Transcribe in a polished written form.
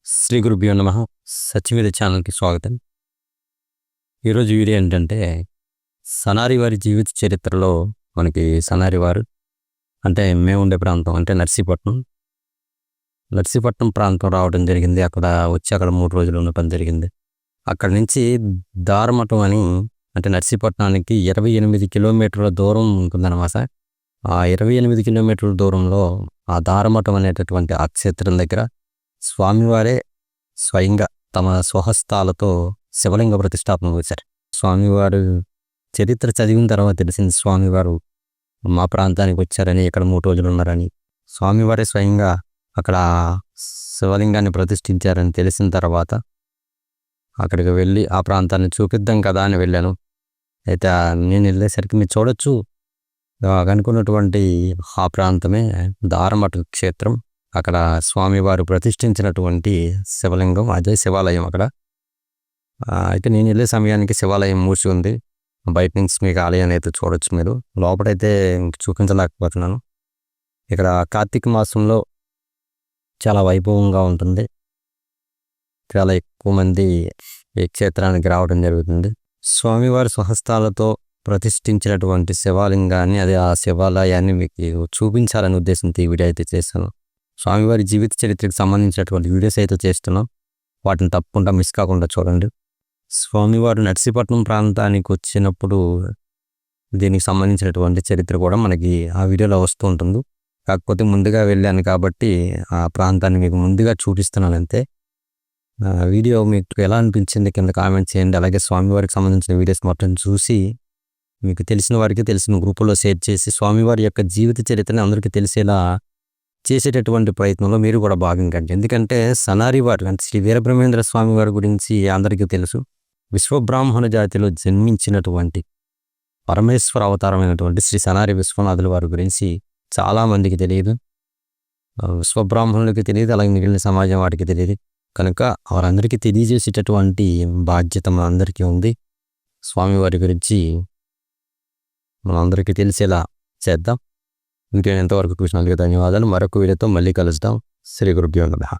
శ్రీ గురుభ్యో నమః. సత్యవేద ఛానల్‌కి స్వాగతం. ఈరోజు వీడియో ఏంటంటే, సనారి వారి జీవిత చరిత్రలో మనకి సనారి వారు అంటే మేముండే ప్రాంతం అంటే నర్సీపట్నం. నర్సీపట్నం ప్రాంతం రావడం జరిగింది. అక్కడ 3 రోజులు ఉండటం జరిగింది. అక్కడి నుంచి దారమఠం అని అంటే నర్సీపట్నానికి 28 కిలోమీటర్ల దూరం ఉంటుందన్నమాట. ఆ 28 కిలోమీటర్ల దూరంలో ఆ దారమఠం అనేటటువంటి ఆ క్షేత్రం దగ్గర స్వామివారే స్వయంగా తమ స్వహస్తాలతో శివలింగ ప్రతిష్టాపన చేశారు. స్వామివారు చరిత్ర చదివిన తర్వాత తెలిసింది స్వామివారు మా ప్రాంతానికి వచ్చారని, ఇక్కడ 3 రోజులు ఉన్నారని. స్వామివారే స్వయంగా అక్కడ శివలింగాన్ని ప్రతిష్ఠించారని తెలిసిన తర్వాత అక్కడికి వెళ్ళి ఆ ప్రాంతాన్ని చూపిద్దాం కదా అని వెళ్ళాను. అయితే నేను వెళ్ళేసరికి మీరు చూడొచ్చు, అనుకున్నటువంటి ఆ ప్రాంతమే దారమఠ క్షేత్రం. అక్కడ స్వామివారు ప్రతిష్ఠించినటువంటి శివలింగం, అదే శివాలయం అక్కడ. అయితే నేను వెళ్ళే సమయానికి శివాలయం మూసి ఉంది. బయట నుంచి మీకు ఆలయాన్ని అయితే చూడొచ్చు. మీరు లోపలైతే చూపించలేకపోతున్నాను. ఇక్కడ కార్తీక మాసంలో చాలా వైభవంగా ఉంటుంది. చాలా ఎక్కువ మంది ఈ క్షేత్రానికి రావడం జరుగుతుంది. స్వామివారి స్వహస్తాలతో ప్రతిష్ఠించినటువంటి శివలింగాన్ని, అదే ఆ శివాలయాన్ని మీకు చూపించాలనే ఉద్దేశంతో ఈ వీడియో అయితే చేశాను. స్వామివారి జీవిత చరిత్రకు సంబంధించినటువంటి వీడియోస్ అయితే చేస్తున్నాం. వాటిని తప్పకుండా మిస్ కాకుండా చూడండి. స్వామివారు నర్సీపట్నం ప్రాంతానికి వచ్చినప్పుడు దీనికి సంబంధించినటువంటి చరిత్ర కూడా మనకి ఆ వీడియోలో వస్తూ ఉంటుంది. కాకపోతే ముందుగా వెళ్ళాను కాబట్టి ఆ ప్రాంతాన్ని మీకు ముందుగా చూపిస్తున్నాను అంతే. వీడియో మీకు ఎలా అనిపించింది కింద కామెంట్ చేయండి. అలాగే స్వామివారికి సంబంధించిన వీడియోస్ మొత్తం చూసి మీకు తెలిసిన వారికి తెలిసిన గ్రూపుల్లో షేర్ చేసి స్వామివారి యొక్క జీవిత చరిత్రని అందరికీ తెలిసేలా చేసేటటువంటి ప్రయత్నంలో మీరు కూడా భాగం కండి. ఎందుకంటే సనారి వారు అంటే శ్రీ వీరబ్రహ్మేంద్ర స్వామి వారి గురించి అందరికీ తెలుసు. విశ్వబ్రాహ్మణ జాతిలో జన్మించినటువంటి పరమేశ్వర అవతారమైనటువంటి శ్రీ సనారి విశ్వనాథుల వారి గురించి చాలామందికి తెలియదు. విశ్వబ్రాహ్మణులకి తెలియదు, అలాగే మిగిలిన సమాజం వాటికి తెలియదు. కనుక వారందరికీ తెలియజేసేటటువంటి బాధ్యత మనందరికీ ఉంది. స్వామివారి గురించి మనందరికీ తెలిసేలా చేద్దాం. వీడియోని ఎంతవరకు చూసినందుకు ధన్యవాదాలు. మరొక వీడియోతో మళ్ళీ కలుద్దాం. శ్రీ గురుభ్యో నమః.